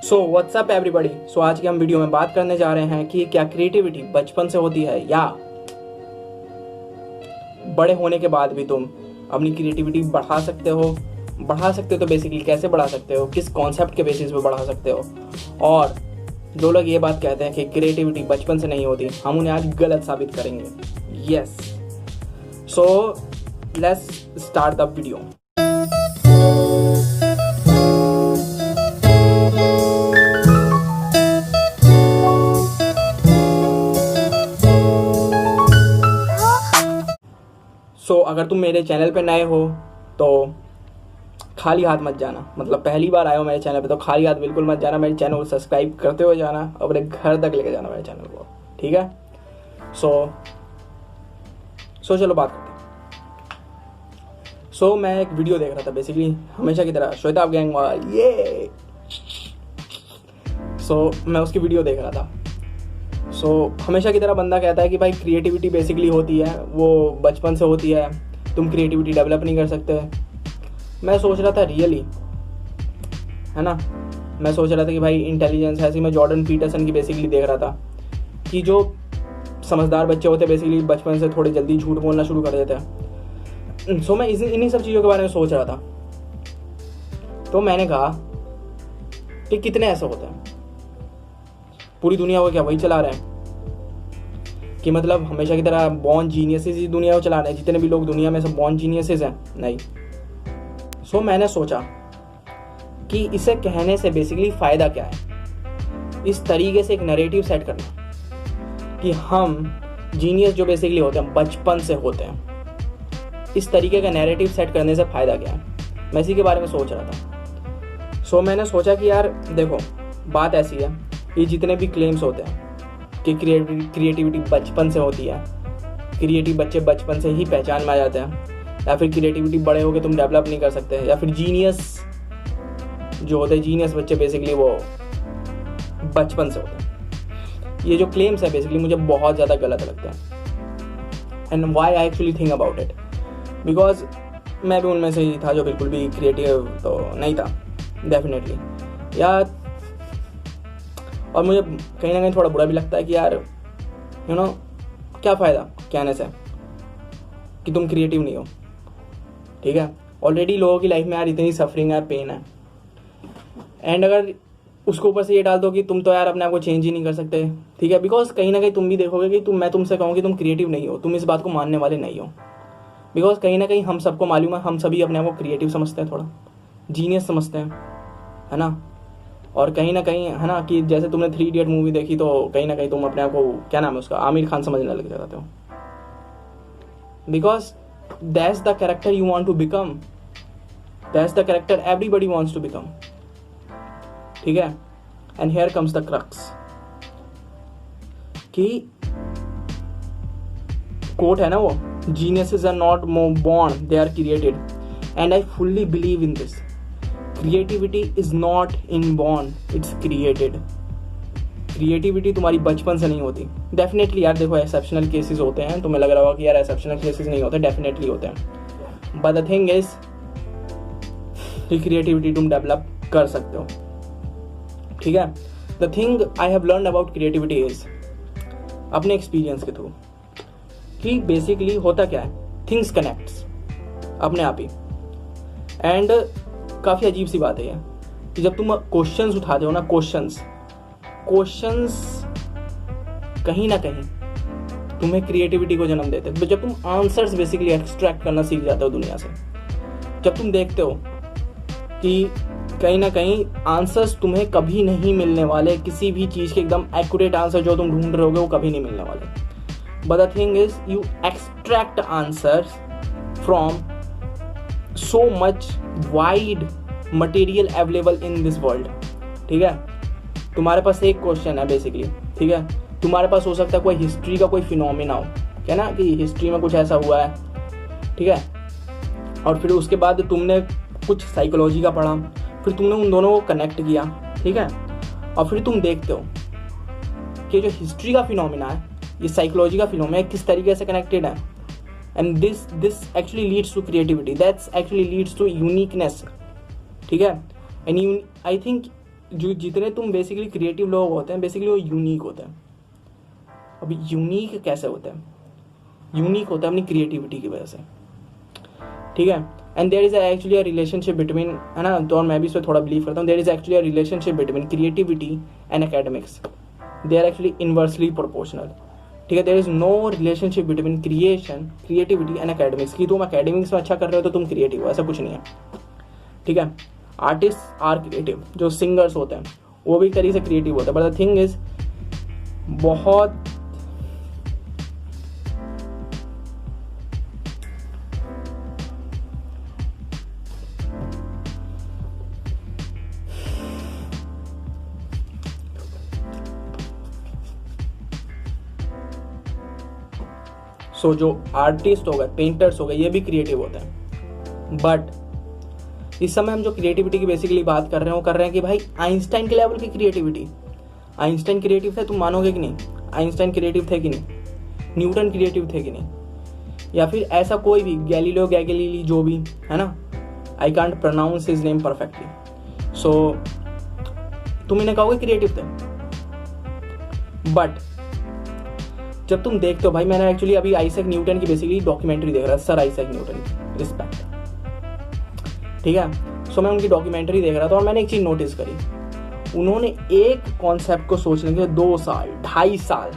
So what's up everybody. सो आज की हम वीडियो में बात करने जा रहे हैं कि क्या क्रिएटिविटी बचपन से होती है या बड़े होने के बाद भी तुम अपनी क्रिएटिविटी बढ़ा सकते हो। तो बेसिकली कैसे बढ़ा सकते हो, किस कॉन्सेप्ट के बेसिस पे बढ़ा सकते हो। और जो लोग ये बात कहते हैं कि क्रिएटिविटी बचपन से नहीं होती, हम उन्हें आज गलत साबित करेंगे। Yes, so let's start the video. So अगर तुम मेरे चैनल पे नए हो तो खाली हाथ मत जाना। मतलब पहली बार आए हो मेरे चैनल पे तो खाली हाथ बिल्कुल मत जाना। मेरे चैनल को सब्सक्राइब करते हुए जाना और अपने घर तक लेके जाना मेरे चैनल को, ठीक है। सो चलो बात करते हैं। सो मैं एक वीडियो देख रहा था, बेसिकली हमेशा की तरह श्वेताब गैंग वाला ये। सो मैं उसकी वीडियो देख रहा था। सो हमेशा की तरह बंदा कहता है कि भाई क्रिएटिविटी बेसिकली होती है, वो बचपन से होती है, तुम क्रिएटिविटी डेवलप नहीं कर सकते। मैं सोच रहा था रियली, है ना, मैं सोच रहा था कि भाई इंटेलिजेंस ऐसी। मैं जॉर्डन पीटरसन की बेसिकली देख रहा था कि जो समझदार बच्चे होते हैं बेसिकली बचपन से थोड़े जल्दी झूठ बोलना शुरू कर देते हैं। सो मैं इन्हीं सब चीज़ों के बारे में सोच रहा था। तो मैंने कहा कि कितने ऐसे होते हैं, पूरी दुनिया को क्या वही चला रहे हैं कि मतलब हमेशा की तरह बॉर्न जीनियसेस ही दुनिया को चला रहे हैं। जितने भी लोग दुनिया में सब बॉर्न जीनियसेस हैं, नहीं। सो मैंने सोचा कि इसे कहने से बेसिकली फ़ायदा क्या है। इस तरीके से एक नैरेटिव सेट करना कि हम जीनियस जो बेसिकली होते हैं बचपन से होते हैं, इस तरीके का नैरेटिव सेट करने से फ़ायदा क्या है, मैं इसी के बारे में सोच रहा था। सो मैंने सोचा कि यार देखो, बात ऐसी है, ये जितने भी क्लेम्स होते हैं कि क्रिएटिविटी बचपन से होती है, क्रिएटिव बच्चे बचपन से ही पहचान में आ जाते हैं, या फिर क्रिएटिविटी बड़े होकर तुम डेवलप नहीं कर सकते, या फिर जीनियस जो होते हैं, जीनियस बच्चे बेसिकली वो बचपन से होते हैं। ये जो क्लेम्स है बेसिकली मुझे बहुत ज़्यादा गलत लगते हैं। And why I actually think about it, because मैं भी उनमें से ही था जो बिल्कुल भी क्रिएटिव तो नहीं था डेफिनेटली यार। और मुझे कहीं ना कहीं थोड़ा बुरा भी लगता है कि यार क्या फ़ायदा कहने से कि तुम क्रिएटिव नहीं हो, ठीक है। ऑलरेडी लोगों की लाइफ में यार इतनी सफरिंग है, पेन है, एंड अगर उसको ऊपर से ये डाल दो कि तुम तो यार अपने आप को चेंज ही नहीं कर सकते, ठीक है। बिकॉज कहीं ना कहीं तुम भी देखोगे कि मैं तुमसे कहूँ कि तुम क्रिएटिव नहीं हो, तुम इस बात को मानने वाले नहीं हो। बिकॉज कहीं ना कहीं हम सबको मालूम है, हम सभी अपने आप को क्रिएटिव समझते हैं, थोड़ा जीनियस समझते हैं, है ना। और कहीं ना कहीं है ना कि जैसे तुमने 3 इडियट मूवी देखी तो कहीं ना कहीं तुम अपने आप को, क्या नाम है उसका, आमिर खान समझने लग जाते हो। Because that's the character you want to become, that's the character everybody wants to become, ठीक है। And here comes the crux कि कोट है ना वो, geniuses are not born, they are created, and I fully believe in this. Creativity is not inborn, it's created. Creativity तुम्हारी बचपन से नहीं होती। डेफिनेटली यार देखो, एक्सेप्शनल केसेस होते हैं, तुम्हें लग रहा होगा कि यार एक्सेप्शनल केसेस नहीं होते, डेफिनेटली होते हैं। बट द थिंग इज कि क्रिएटिविटी तुम डेवलप कर सकते हो, ठीक है। The thing I have learn about creativity is अपने एक्सपीरियंस के थ्रू कि बेसिकली होता क्या है, थिंग्स कनेक्ट्स अपने आप ही। एंड काफ़ी अजीब सी बात है ये कि जब तुम क्वेश्चंस उठाते हो ना, क्वेश्चंस कहीं ना कहीं तुम्हें क्रिएटिविटी को जन्म देते हैं। जब तुम आंसर्स बेसिकली एक्सट्रैक्ट करना सीख जाते हो दुनिया से, जब तुम देखते हो कि कहीं ना कहीं आंसर्स तुम्हें कभी नहीं मिलने वाले, किसी भी चीज़ के एकदम एक्यूरेट आंसर जो तुम ढूंढ रहे होगे वो कभी नहीं मिलने वाले। But the thing is you extract answers from so much wide material available in this world, ठीक है। तुम्हारे पास एक क्वेश्चन है बेसिकली, ठीक है। तुम्हारे पास हो सकता है कोई हिस्ट्री का कोई फिनोमिना हो, क्या ना, कि हिस्ट्री में कुछ ऐसा हुआ है, ठीक है। और फिर उसके बाद तुमने कुछ साइकोलॉजी का पढ़ा, फिर तुमने उन दोनों को कनेक्ट किया, ठीक है। और फिर तुम देखते हो कि जो हिस्ट्री का फिनोमिना है, ये साइकोलॉजी का फिनोमिना किस तरीके से कनेक्टेड है। And this actually leads to creativity, that's actually leads to uniqueness, ठीक है। And I think जो जितने तुम बेसिकली क्रिएटिव लोग होते हैं बेसिकली वो यूनिक होते हैं। अभी यूनिक कैसे होते हैं? यूनिक होता है अपनी क्रिएटिविटी की वजह से, ठीक है। And there is actually a relationship between, है ना, तो मैं भी इस पर थोड़ा बिलीव करता हूँ, there is actually a relationship between creativity and academics, they are actually inversely proportional, ठीक है। There is no relationship between creativity and academics, कि तुम एकेडमिक्स में अच्छा कर रहे हो तो तुम क्रिएटिव हो, ऐसा कुछ नहीं है, ठीक है। आर्टिस्ट आर क्रिएटिव, जो सिंगर्स होते हैं वो भी तरीके से क्रिएटिव होते हैं, बट द थिंग इज बहुत सो जो आर्टिस्ट हो गए, पेंटर्स हो गए, ये भी क्रिएटिव होते हैं। बट इस समय हम जो क्रिएटिविटी की बेसिकली बात कर रहे हैं वो कर रहे हैं कि भाई आइंस्टाइन के लेवल की क्रिएटिविटी। आइंस्टाइन क्रिएटिव थे, तुम मानोगे कि नहीं? आइंस्टाइन क्रिएटिव थे कि नहीं? न्यूटन क्रिएटिव थे कि नहीं? या फिर ऐसा कोई भी गैलीलियो गैलीली जो भी है ना, I can't pronounce his name perfectly, so तुम इन्हें कहोगे क्रिएटिव थे। बट जब तुम देखते हो, भाई मैंने एक्चुअली अभी आइजैक न्यूटन की बेसिकली डॉक्यूमेंट्री देख रहा था, सर आइजैक न्यूटन की, रिस्पेक्ट, ठीक है। सो मैं उनकी डॉक्यूमेंट्री देख रहा था और मैंने एक चीज नोटिस करी, उन्होंने एक कॉन्सेप्ट को सोचने के 2 साल 2.5 साल,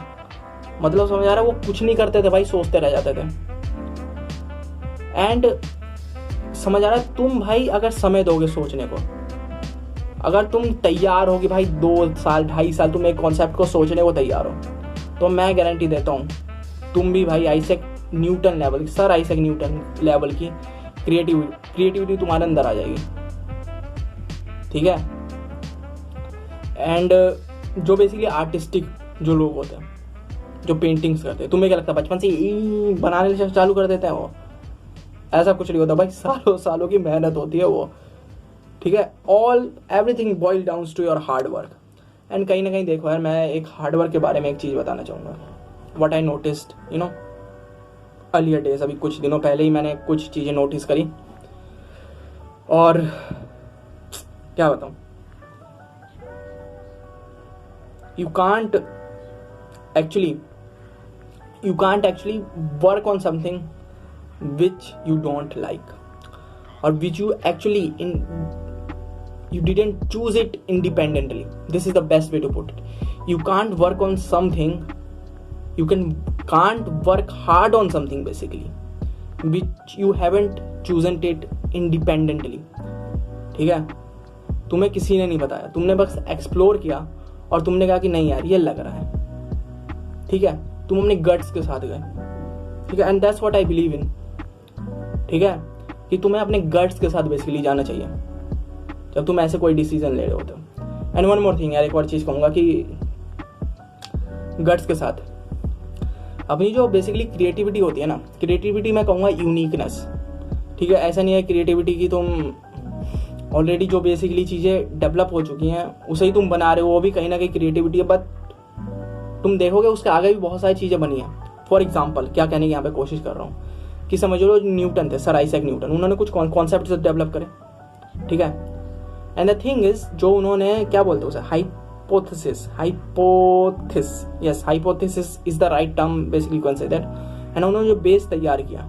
मतलब समझ आ रहा है, वो कुछ नहीं करते थे भाई, सोचते रह जाते थे। एंड समझ आ रहा है, तुम भाई अगर समय दोगे सोचने को, अगर तुम तैयार हो कि भाई 2 साल 2.5 साल तुम एक कॉन्सेप्ट को सोचने को तैयार हो, तो मैं गारंटी देता हूँ तुम भी भाई Isaac Newton level, sir Isaac Newton level की क्रिएटिविटी तुम्हारे अंदर आ जाएगी, ठीक है। एंड जो बेसिकली आर्टिस्टिक जो लोग होते हैं, जो पेंटिंग्स करते हैं, तुम्हें क्या लगता है बचपन से बनाने से चालू कर देते हैं वो? ऐसा कुछ नहीं होता भाई, सालों सालों की मेहनत होती है वो, ठीक है। Everything boil down to your hard work. And कहीं ना कहीं देखो यार, मैं एक हार्डवर्क के बारे में एक चीज़ बताना चाहूँगा, what I noticed you know earlier days, अभी कुछ दिनों पहले ही मैंने कुछ चीज़ें नोटिस करी, और क्या बताऊँ, you can't actually work on something which you don't like, or which you actually you didn't choose it independently. This is the best way to put it. You can't work on something, can't work hard on something basically which you haven't chosen it independently, ठीक है। तुम्हें किसी ने नहीं बताया, तुमने बस explore किया और तुमने कहा कि नहीं यार ये लग रहा है, ठीक है, तुम अपने गट्स के साथ गए, ठीक है। And that's what I believe in, ठीक है, कि तुम्हें अपने गट्स के साथ बेसिकली जाना चाहिए जब तुम ऐसे कोई डिसीजन ले रहे हो तो। एंड वन मोर थिंग यार, एक और चीज़ कहूँगा कि गट्स के साथ अपनी जो बेसिकली क्रिएटिविटी होती है ना, क्रिएटिविटी मैं कहूँगा यूनिकनेस, ठीक है। ऐसा नहीं है क्रिएटिविटी की तुम ऑलरेडी जो बेसिकली चीज़ें डेवलप हो चुकी हैं उसे ही तुम बना रहे हो, वो भी कहीं ना कहीं क्रिएटिविटी है, बट तुम देखोगे उसके आगे भी बहुत सारी चीज़ें बनी हैं। फॉर एग्जाम्पल क्या कहने की यहाँ पे कोशिश कर रहा हूँ कि समझ लो न्यूटन थे, सर आइजैक न्यूटन, उन्होंने कुछ कॉन्सेप्ट डेवलप करे, ठीक है। एंड द थिंग इज, जो उन्होंने क्या बोलते हैं उसे, hypothesis is the right term basically can say that. And उन्होंने जो बेस तैयार किया,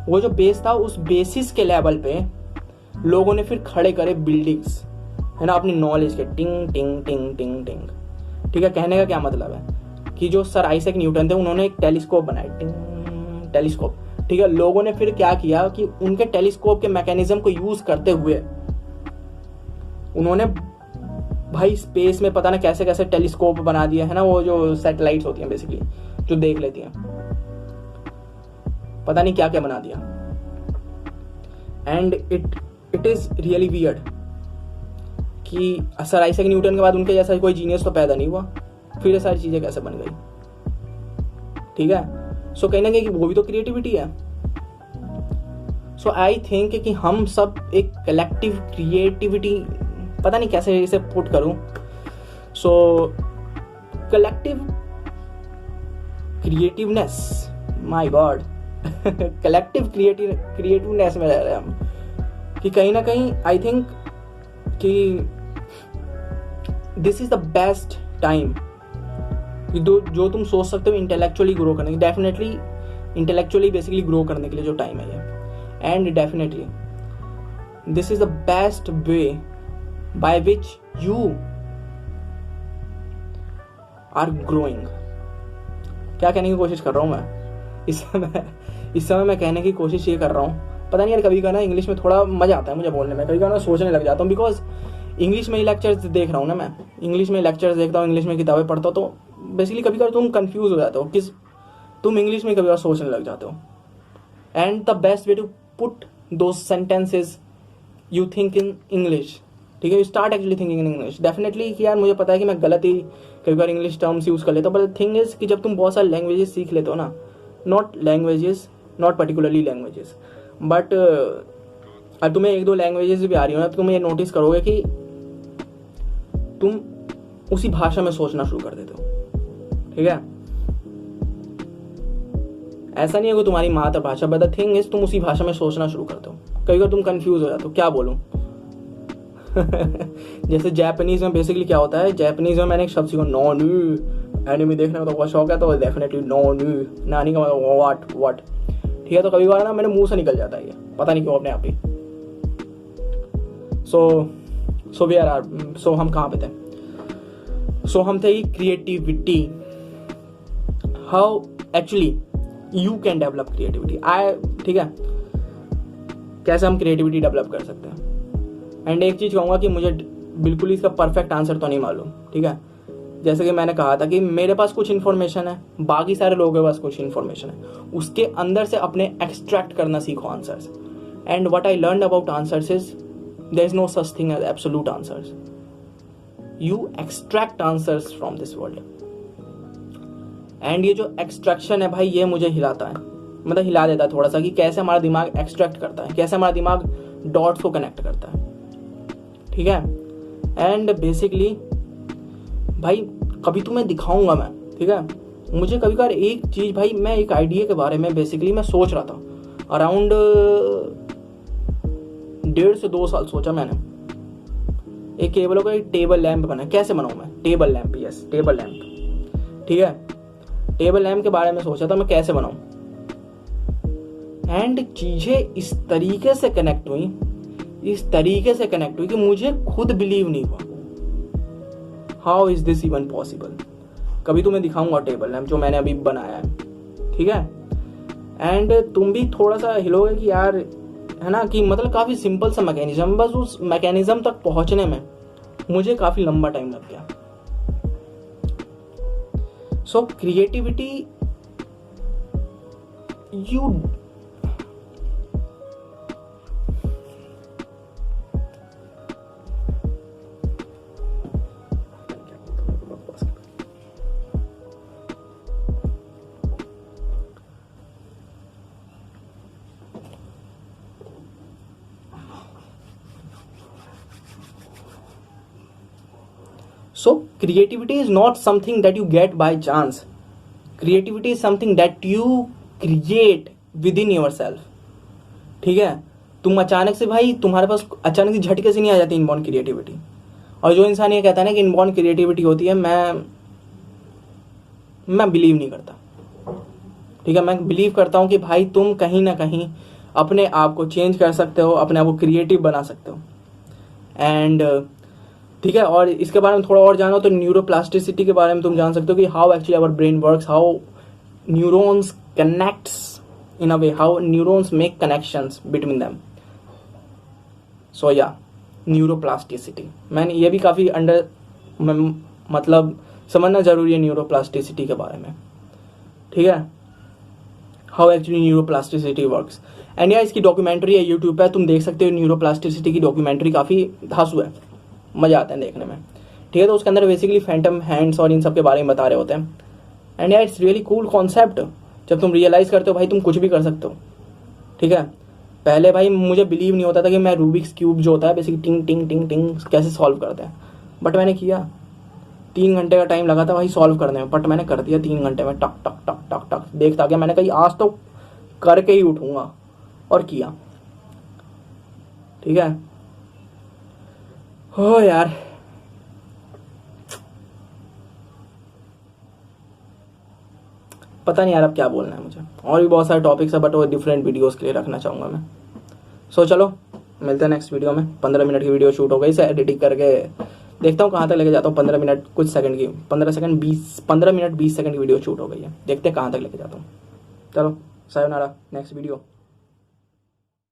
वो जो बेस था उस बेसिस के लेवल पे लोगों ने फिर खड़े करे बिल्डिंग्स, है ना, अपनी नॉलेज के, टिंग टिंग टिंग टिंग टिंग, ठीक है। कहने का क्या मतलब है कि जो सर आइजैक न्यूटन थे उन्होंने एक टेलीस्कोप बनाया, टिंग टेलीस्कोप, ठीक है। लोगों ने फिर क्या किया कि उनके टेलीस्कोप के मैकेनिज्म को यूज करते हुए उन्होंने भाई स्पेस में पता ना कैसे कैसे टेलीस्कोप बना दिया, है ना, वो जो सैटेलाइट्स होती हैं बेसिकली जो देख लेती हैं, पता नहीं क्या क्या बना दिया। And it is really weird कि सर आइजैक न्यूटन के बाद उनके जैसा कोई जीनियस तो पैदा नहीं हुआ, फिर ये सारी चीजें कैसे बन गई, ठीक है। सो कहीं ना कहीं वो भी तो क्रिएटिविटी है। सो आई थिंक कि हम सब एक कलेक्टिव क्रिएटिविटी, पता नहीं कैसे इसे पुट करूं, so collective creativeness, my god, collective creativeness में रह रहे हैं हम, कि कहीं ना कहीं आई थिंक कि this is the best time जो तुम सोच सकते हो इंटेलेक्चुअली ग्रो करने की, डेफिनेटली इंटेलेक्चुअली बेसिकली ग्रो करने के लिए जो टाइम है ये। And definitely this is the best way by which you are growing. क्या कहने की कोशिश कर रहा हूँ मैं इस समय मैं कहने की कोशिश ये कर रहा हूँ, पता नहीं यार, कभी का ना इंग्लिश में थोड़ा मजा आता है मुझे बोलने में, कभी का ना सोचने लग जाता हूँ, बिकॉज इंग्लिश में ही लेक्चर्स देख रहा हूँ ना मैं, इंग्लिश में लेक्चर्स देखता हूँ, इंग्लिश में किताबें पढ़ता हूँ, तो बेसिकली कभी कभी तुम कंफ्यूज हो जाते हो किस, तुम इंग्लिश में कभी बार सोचने लग जाते हो। And the best way to put दो sentences you think in English, ठीक है, you start actually thinking in English. Definitely कि यार मुझे पता है कि मैं गलत ही कई बार इंग्लिश टर्म्स यूज़ कर लेता हूँ, बट थिंग इज कि जब तुम बहुत सारे लैंग्वेजेस सीख लेते हो ना, नॉट पर्टिकुलरली लैंग्वेजेस, बट अब तुम्हें एक दो लैंग्वेजेस भी आ रही हो ना, तो तुम ये नोटिस करोगे कि तुम उसी भाषा में सोचना शुरू कर देते हो, ठीक है। ऐसा नहीं है कि तुम्हारी मातृभाषा, बट द थिंग इज तुम उसी भाषा में सोचना शुरू करते हो। कई बार तुम कंफ्यूज हो जाते हो, क्या बोलूं जैसे जापानीज में बेसिकली क्या होता है, जापानीज में मैंने एक शब्द सीखा नॉनू, एनिमे देखने का तो बहुत शौक है, तो डेफिनेटली नॉनू, नानी का मतलब व्हाट, ठीक है। तो कभी बार ना मेरे मुंह से निकल जाता है ये, पता नहीं क्यों अपने आप ही। सो हम कहाँ पे थे? सो हम थे creativity, how actually you can develop creativity. ठीक है, कैसे हम क्रिएटिविटी डेवलप कर सकते हैं। एंड एक चीज कहूंगा कि मुझे बिल्कुल इसका परफेक्ट आंसर तो नहीं मालूम, ठीक है। जैसे कि मैंने कहा था कि मेरे पास कुछ इन्फॉर्मेशन है, बाकी सारे लोगों के पास कुछ इन्फॉर्मेशन है, उसके अंदर से अपने एक्सट्रैक्ट करना सीखो answers. And what I learn about answers is there is no such thing as absolute answers, you extract answers from this world. And ये जो एक्सट्रैक्शन है भाई, ये मुझे हिलाता है, मतलब हिला देता है थोड़ा सा, कि कैसे हमारा दिमाग एक्सट्रैक्ट करता है, कैसे हमारा दिमाग डॉट्स को कनेक्ट करता है, ठीक है। एंड बेसिकली भाई कभी तुम्हें दिखाऊंगा मैं, ठीक है। मुझे कभी कभार एक चीज भाई, मैं एक आइडिया के बारे में बेसिकली मैं सोच रहा था, अराउंड 1.5 से 2 साल सोचा मैंने। एक केबलों का एक टेबल लैंप बना, कैसे बनाऊं मैं table lamp, yes table lamp, ठीक है। टेबल लैंप के बारे में सोचा था मैं कैसे बनाऊं, एंड चीजें इस तरीके से कनेक्ट हुई कि मुझे खुद बिलीव नहीं हुआ, how is this even possible. कभी तुम्हें दिखाऊंगा टेबल लैंप जो मैंने अभी बनाया है, ठीक है। एंड तुम भी थोड़ा सा हिलोगे कि यार, है ना, कि मतलब काफी सिंपल सा मैकेनिज्म, बस उस मैकेनिज्म तक पहुंचने में मुझे काफी लंबा टाइम लग गया। सो creativity you So creativity is not something that you get by chance. Creativity is something that you create within yourself. ठीक है, तुम अचानक से भाई, तुम्हारे पास अचानक से झटके से नहीं आ जाती इनबॉर्न क्रिएटिविटी। और जो इंसान ये कहता है ना कि इनबॉर्न क्रिएटिविटी होती है, मैं बिलीव नहीं करता, ठीक है। मैं बिलीव करता हूँ कि भाई तुम कहीं ना कहीं अपने आप को चेंज कर सकते हो, अपने आप को क्रिएटिव बना सकते हो। एंड ठीक है, और इसके बारे में थोड़ा और जानो तो न्यूरोप्लास्टिसिटी के बारे में तुम जान सकते हो कि how actually our brain works, how neurons connects in a way, how neurons make connections between them. So या न्यूरोप्लास्टिसिटी, मैंने ये भी काफ़ी मतलब समझना जरूरी है न्यूरोप्लास्टिसिटी के बारे में, ठीक है, how actually neuroplasticity works. And या इसकी डॉक्यूमेंट्री है यूट्यूब पे, तुम देख सकते हो। न्यूरोप्लास्टिसिटी की डॉक्यूमेंट्री काफ़ी धांसू है, मजा आता है देखने में, ठीक है। तो उसके अंदर बेसिकली फैंटम हैंड्स और इन सब के बारे में बता रहे होते हैं। एंड यार इट्स रियली कूल कॉन्सेप्ट, जब तुम रियलाइज करते हो भाई तुम कुछ भी कर सकते हो, ठीक है। पहले भाई मुझे बिलीव नहीं होता था कि मैं रूबिक्स क्यूब जो होता है बेसिकली टिंग टिंग टिंग टिंग कैसे सॉल्व करते हैं, बट मैंने किया। 3 घंटे का टाइम लगा था भाई सॉल्व करने में, बट मैंने कर दिया 3 घंटे में, टक टक टक टक टक देखता गया। मैंने कहा आज तो करके ही उठूंगा, और किया, ठीक है। हो यार, पता नहीं यार अब क्या बोलना है मुझे, और भी बहुत सारे टॉपिक्स है बट वो डिफरेंट वीडियोस के लिए रखना चाहूँगा मैं। सो चलो मिलते हैं नेक्स्ट वीडियो में। 15 मिनट की वीडियो शूट हो गई, इसे एडिटिंग करके देखता हूँ कहाँ तक लेके जाता हूँ। 15 मिनट कुछ सेकंड की, 15 मिनट 20 सेकंड की वीडियो शूट हो गई है, देखते हैं कहाँ तक लेके जाता हूँ। चलो सायोनारा, नेक्स्ट वीडियो।